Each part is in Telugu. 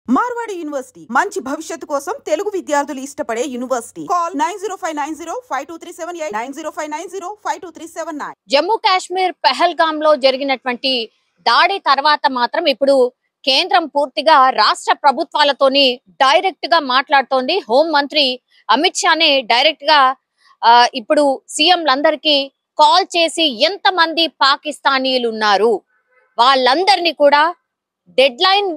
మార్వాడి యూనివర్సిటీ మంచి భవిష్యత్తు కోసం తెలుగు విద్యార్థులు ఇష్టపడే యూనివర్సిటీ. కాల్ 9059052378 9059052379. జమ్మూ కాశ్మీర్ పెహల్గామ్ లో జరిగినటువంటి దాడి తర్వాత మాత్రం ఇప్పుడు కేంద్రం పూర్తిగా రాష్ట్ర ప్రభుత్వాలతోని డైరెక్ట్ గా మాట్లాడుతోంది. హోం మంత్రి అమిత్ షానే డైరెక్ట్ గా ఇప్పుడు సీఎంలందరికీ కాల్ చేసి ఎంతమంది పాకిస్తానీయులు ఉన్నారు వాళ్ళందరినీ కూడా డెడ్ లైన్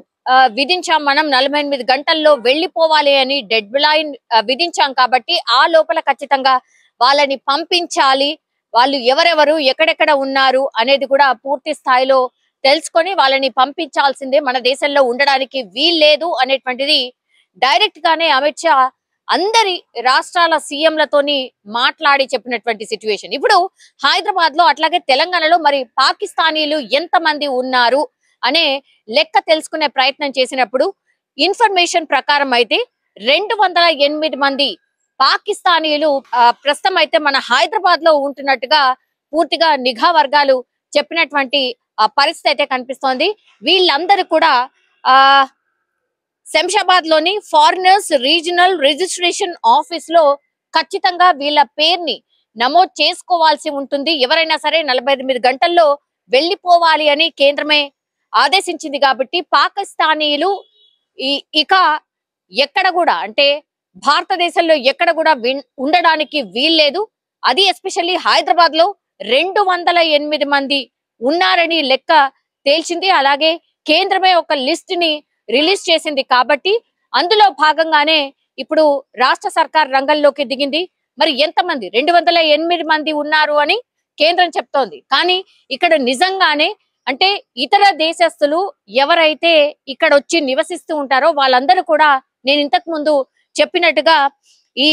విధించాం, మనం 48 గంటల్లో వెళ్లిపోవాలి అని డెడ్ లైన్ విధించాం. కాబట్టి ఆ లోపల ఖచ్చితంగా వాళ్ళని పంపించాలి, వాళ్ళు ఎవరెవరు ఎక్కడెక్కడ ఉన్నారు అనేది కూడా పూర్తి స్థాయిలో తెలుసుకొని వాళ్ళని పంపించాల్సిందే, మన దేశంలో ఉండడానికి వీల్లేదు అనేటువంటిది డైరెక్ట్ గానే అమిత్ షా అందరి రాష్ట్రాల సీఎంలతోని మాట్లాడి చెప్పినటువంటి సిచ్యువేషన్. ఇప్పుడు హైదరాబాద్ లో అట్లాగే తెలంగాణలో మరి పాకిస్తానీలు ఎంతమంది ఉన్నారు అనే లెక్క తెలుసుకునే ప్రయత్నం చేసినప్పుడు ఇన్ఫర్మేషన్ ప్రకారం అయితే 208 మంది పాకిస్తానీయులు ప్రస్తుతం అయితే మన హైదరాబాద్ లో ఉంటున్నట్టుగా పూర్తిగా నిఘా వర్గాలు చెప్పినటువంటి పరిస్థితి అయితే కనిపిస్తోంది. వీళ్ళందరూ కూడా శంషాబాద్ లోని ఫారినర్స్ రీజనల్ రిజిస్ట్రేషన్ ఆఫీస్ లో ఖచ్చితంగా వీళ్ళ పేరుని నమోదు చేసుకోవాల్సి ఉంటుంది. ఎవరైనా సరే 48 గంటల్లో వెళ్లిపోవాలి అని కేంద్రమే ఆదేశించింది. కాబట్టి పాకిస్తానీయులు ఇక ఎక్కడ కూడా అంటే భారతదేశంలో ఎక్కడ కూడా ఉండడానికి వీల్లేదు. అది ఎస్పెషల్లీ హైదరాబాద్ లో 208 మంది ఉన్నారని లెక్క తేల్చింది. అలాగే కేంద్రమే ఒక లిస్ట్ ని రిలీజ్ చేసింది. కాబట్టి అందులో భాగంగానే ఇప్పుడు రాష్ట్ర సర్కార్ రంగంలోకి దిగింది. మరి ఎంతమంది 208 మంది ఉన్నారు అని కేంద్రం చెప్తోంది. కానీ ఇక్కడ నిజంగానే అంటే ఇతర దేశస్తులు ఎవరైతే ఇక్కడ వచ్చి నివసిస్తూ ఉంటారో వాళ్ళందరూ కూడా నేను ఇంతకు ముందు చెప్పినట్టుగా ఈ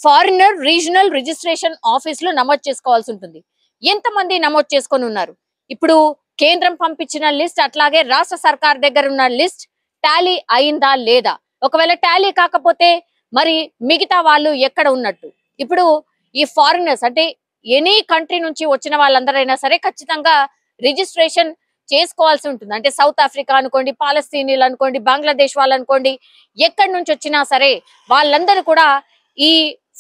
ఫారినర్ రీజనల్ రిజిస్ట్రేషన్ ఆఫీస్ లో నమోదు చేసుకోవాల్సి ఉంటుంది. ఎంతమంది నమోదు చేసుకొని ఉన్నారు, ఇప్పుడు కేంద్రం పంపించిన లిస్ట్ అట్లాగే రాష్ట్ర సర్కార్ దగ్గర ఉన్న లిస్ట్ టాలీ అయిందా లేదా, ఒకవేళ టాలీ కాకపోతే మరి మిగతా వాళ్ళు ఎక్కడ ఉన్నట్టు. ఇప్పుడు ఈ ఫారినర్స్ అంటే ఎనీ కంట్రీ నుంచి వచ్చిన వాళ్ళందరైనా సరే ఖచ్చితంగా రిజిస్ట్రేషన్ చేసుకోవాల్సి ఉంటుంది. అంటే సౌత్ ఆఫ్రికా అనుకోండి, పాలస్తీనీలు అనుకోండి, బంగ్లాదేశ్ వాళ్ళు అనుకోండి, ఎక్కడి నుంచి వచ్చినా సరే వాళ్ళందరూ కూడా ఈ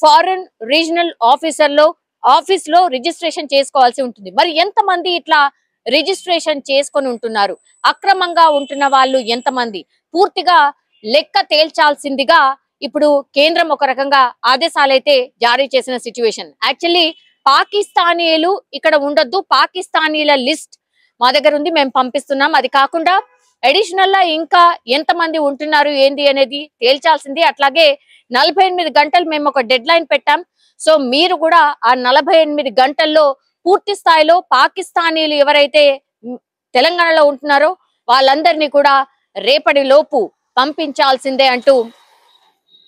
ఫారిన్ రీజనల్ ఆఫీస్ లో రిజిస్ట్రేషన్ చేసుకోవాల్సి ఉంటుంది. మరి ఎంతమంది ఇట్లా రిజిస్ట్రేషన్ చేసుకొని ఉంటున్నారు, అక్రమంగా ఉంటున్న వాళ్ళు ఎంతమంది, పూర్తిగా లెక్క తేల్చాల్సిందిగా ఇప్పుడు కేంద్రం ఒక రకంగా ఆదేశాలైతే జారీ చేసిన సిచ్యువేషన్. యాక్చువల్లీ పాకిస్తానీయులు ఇక్కడ ఉండొద్దు, పాకిస్తానీల లిస్ట్ మా దగ్గర ఉంది, మేము పంపిస్తున్నాం. అది కాకుండా అడిషనల్ గా ఇంకా ఎంతమంది ఉంటున్నారు ఏంది అనేది తేల్చాల్సింది. అట్లాగే 48 గంటలు మేము ఒక డెడ్ లైన్ పెట్టాం. సో మీరు కూడా ఆ 48 గంటల్లో పూర్తి స్థాయిలో పాకిస్తానీలు ఎవరైతే తెలంగాణలో ఉంటున్నారో వాళ్ళందరినీ కూడా రేపటి లోపు పంపించాల్సిందే అంటూ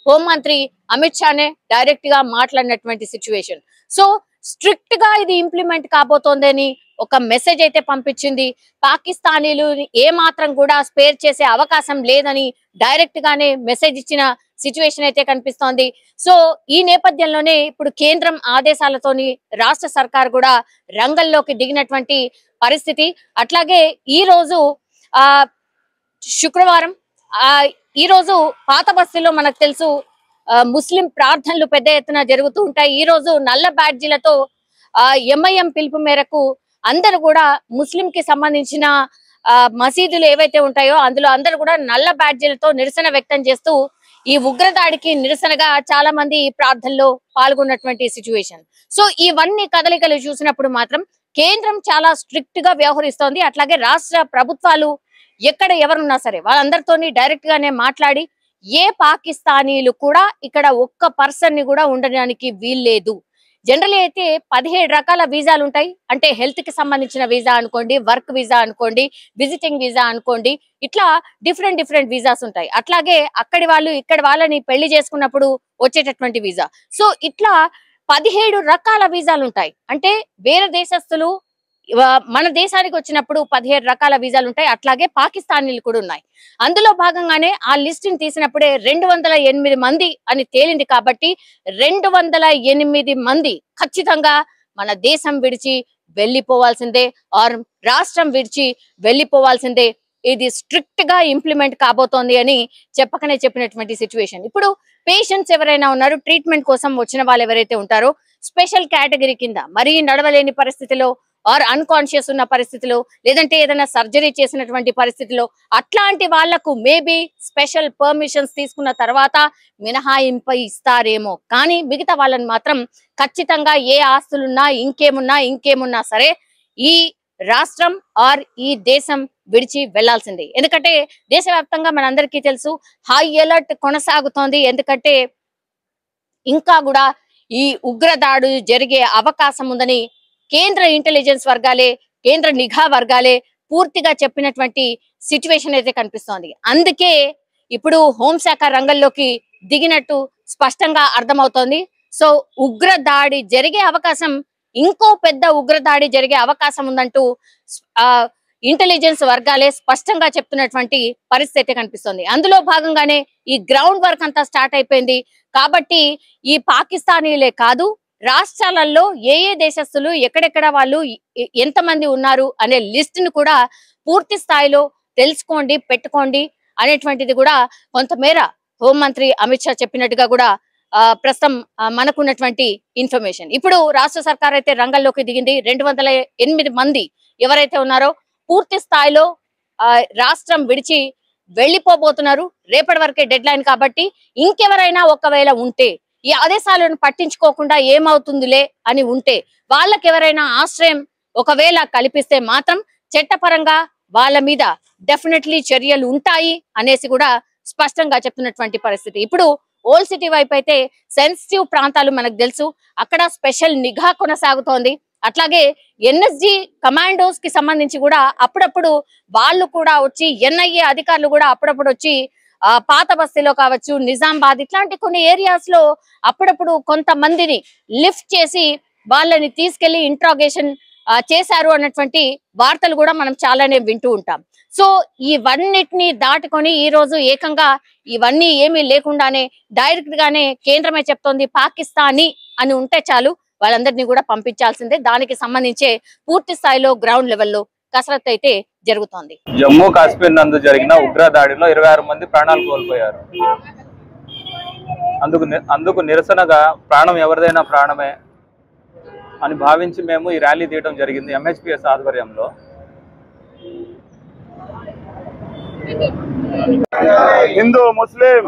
హోంమంత్రి అమిత్ షానే డైరెక్ట్ గా మాట్లాడినటువంటి సిచ్యువేషన్. సో స్ట్రిక్ట్ గా ఇది ఇంప్లిమెంట్ కాబోతోందని ఒక మెసేజ్ అయితే పంపించింది. పాకిస్తానీలు ఏ మాత్రం కూడా స్పేర్ చేసే అవకాశం లేదని డైరెక్ట్ గానే మెసేజ్ ఇచ్చిన సిచ్యువేషన్ అయితే కనిపిస్తోంది. సో ఈ నేపథ్యంలోనే ఇప్పుడు కేంద్రం ఆదేశాలతోని రాష్ట్ర సర్కార్ కూడా రంగంలోకి దిగినటువంటి పరిస్థితి. అట్లాగే ఈ రోజు శుక్రవారం ఈ రోజు పాత బస్తీలో మనకు తెలుసు ముస్లిం ప్రార్థనలు పెద్ద ఎత్తున జరుగుతూ ఉంటాయి. ఈ రోజు నల్ల బ్యాడ్జీలతో ఎంఐఎం పిలుపు మేరకు అందరూ కూడా ముస్లిం కి సంబంధించిన మసీదులు ఏవైతే ఉంటాయో అందులో అందరూ కూడా నల్ల బ్యాడ్జీలతో నిరసన వ్యక్తం చేస్తూ ఈ ఉగ్రదాడికి నిరసనగా చాలా మంది ఈ ప్రార్థనలో పాల్గొన్నటువంటి సిచ్యువేషన్. సో ఇవన్నీ కదలికలు చూసినప్పుడు మాత్రం కేంద్రం చాలా స్ట్రిక్ట్ గా వ్యవహరిస్తోంది. అట్లాగే రాష్ట్ర ప్రభుత్వాలు ఎక్కడ ఎవరున్నా సరే వాళ్ళందరితోని డైరెక్ట్ గానే మాట్లాడి ఏ పాకిస్తానీలు కూడా ఇక్కడ ఒక్క పర్సన్ ని కూడా ఉండడానికి వీల్లేదు. జనరల్ అయితే 17 రకాల వీసాలు ఉంటాయి. అంటే హెల్త్ కి సంబంధించిన వీసా అనుకోండి, వర్క్ వీసా అనుకోండి, విజిటింగ్ వీసా అనుకోండి, ఇట్లా డిఫరెంట్ వీసాస్ ఉంటాయి. అట్లాగే అక్కడి వాళ్ళు ఇక్కడ వాళ్ళని పెళ్లి చేసుకున్నప్పుడు వచ్చేటటువంటి వీసా. సో ఇట్లా 17 రకాల వీసాలు ఉంటాయి. అంటే వేరే దేశస్తులు మన దేశానికి వచ్చినప్పుడు 17 రకాల వీసాలు ఉంటాయి. అట్లాగే పాకిస్తానీలు కూడా ఉన్నాయి. అందులో భాగంగానే ఆ లిస్ట్ ని తీసినప్పుడే 208 మంది అని తేలింది. కాబట్టి 208 మంది ఖచ్చితంగా మన దేశం విడిచి వెళ్లిపోవాల్సిందే, ఆర్ రాష్ట్రం విడిచి వెళ్లిపోవాల్సిందే. ఇది స్ట్రిక్ట్ గా ఇంప్లిమెంట్ కాబోతోంది అని చెప్పకనే చెప్పినటువంటి సిచ్యువేషన్. ఇప్పుడు పేషెంట్స్ ఎవరైనా ఉన్నారు, ట్రీట్మెంట్ కోసం వచ్చిన వాళ్ళు ఎవరైతే ఉంటారో స్పెషల్ కేటగిరీ కింద మరీ నడవలేని పరిస్థితిలో ఆర్ అన్కాన్షియస్ ఉన్న పరిస్థితిలో, లేదంటే ఏదైనా సర్జరీ చేసినటువంటి పరిస్థితిలో అట్లాంటి వాళ్లకు మేబీ స్పెషల్ పర్మిషన్స్ తీసుకున్న తర్వాత మినహాయింపు ఇస్తారేమో. కానీ మిగతా వాళ్ళని మాత్రం ఖచ్చితంగా ఏ ఆస్తులున్నా ఇంకేమున్నా సరే ఈ రాష్ట్రం ఆర్ ఈ దేశం విడిచి వెళ్లాల్సిందే. ఎందుకంటే దేశవ్యాప్తంగా మనందరికీ తెలుసు హై అలర్ట్ కొనసాగుతోంది. ఎందుకంటే ఇంకా కూడా ఈ ఉగ్రదాడు జరిగే అవకాశం ఉందని కేంద్ర ఇంటెలిజెన్స్ వర్గాలే, కేంద్ర నిఘా వర్గాలే పూర్తిగా చెప్పినటువంటి సిచ్యువేషన్ అయితే కనిపిస్తోంది. అందుకే ఇప్పుడు హోంశాఖ రంగంలోకి దిగినట్టు స్పష్టంగా అర్థమవుతోంది. సో ఉగ్రదాడి జరిగే అవకాశం, ఇంకో పెద్ద ఉగ్రదాడి జరిగే అవకాశం ఉందంటూ ఇంటెలిజెన్స్ వర్గాలే స్పష్టంగా చెప్తున్నటువంటి పరిస్థితి అయితే కనిపిస్తుంది. అందులో భాగంగానే ఈ గ్రౌండ్ వర్క్ అంతా స్టార్ట్ అయిపోయింది. కాబట్టి ఈ పాకిస్తానీలే కాదు, రాష్ట్రాలలో ఏ దేశస్తులు ఎక్కడెక్కడ వాళ్ళు ఎంతమంది ఉన్నారు అనే లిస్ట్ ను కూడా పూర్తి స్థాయిలో తెలుసుకోండి, పెట్టుకోండి అనేటువంటిది కూడా కొంతమేర హోంమంత్రి అమిత్ షా చెప్పినట్టుగా కూడా ప్రస్తుతం మనకున్నటువంటి ఇన్ఫర్మేషన్. ఇప్పుడు రాష్ట్ర సర్కార్ అయితే రంగంలోకి దిగింది. 208 మంది ఎవరైతే ఉన్నారో పూర్తి స్థాయిలో రాష్ట్రం విడిచి వెళ్లిపోబోతున్నారు. రేపటి వరకే డెడ్ లైన్ కాబట్టి ఇంకెవరైనా ఒకవేళ ఉంటే ఈ ఆదేశాలను పట్టించుకోకుండా ఏమవుతుందిలే అని ఉంటే వాళ్ళకి ఎవరైనా ఆశ్రయం ఒకవేళ కల్పిస్తే మాత్రం చట్టపరంగా వాళ్ళ మీద డెఫినెట్లీ చర్యలు ఉంటాయి అనేసి కూడా స్పష్టంగా చెప్తున్నటువంటి పరిస్థితి. ఇప్పుడు ఓల్డ్ సిటీ వైపు అయితే సెన్సిటివ్ ప్రాంతాలు మనకు తెలుసు, అక్కడ స్పెషల్ నిఘా కొనసాగుతోంది. అట్లాగే ఎన్ఎస్జి కమాండోస్ కి సంబంధించి కూడా అప్పుడప్పుడు వాళ్ళు కూడా వచ్చి, ఎన్ఐఏ అధికారులు కూడా అప్పుడప్పుడు వచ్చి పాత బస్తీలో కావచ్చు, నిజామాబాద్ ఇట్లాంటి కొన్ని ఏరియాస్ లో అప్పుడప్పుడు కొంతమందిని లిఫ్ట్ చేసి వాళ్ళని తీసుకెళ్లి ఇంట్రాగేషన్ చేశారు అన్నటువంటి వార్తలు కూడా మనం చాలానే వింటూ ఉంటాం. సో ఇవన్నిటిని దాటుకొని ఈ రోజు ఏకంగా ఇవన్నీ ఏమీ లేకుండానే డైరెక్ట్ గానే కేంద్రమే చెప్తోంది పాకిస్తానీ అని ఉంటే చాలు వాళ్ళందరినీ కూడా పంపించాల్సిందే. దానికి సంబంధించే పూర్తి స్థాయిలో గ్రౌండ్ లెవెల్లో కసరత్తు అయితే జరుగుతోంది. జమ్మూ కాశ్మీర్ నందు జరిగిన ఉగ్రదాడిలో 26 మంది ప్రాణాలు కోల్పోయారు. అందుకు నిరసనగా ప్రాణం ఎవరిదైనా ప్రాణమే అని భావించి మేము ఈ ర్యాలీ తీయడం జరిగింది ఎంహెచ్పిఎస్ ఆధ్వర్యంలో. హిందూ ముస్లిం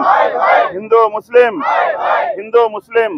హిందూ ముస్లిం హిందూ ముస్లిం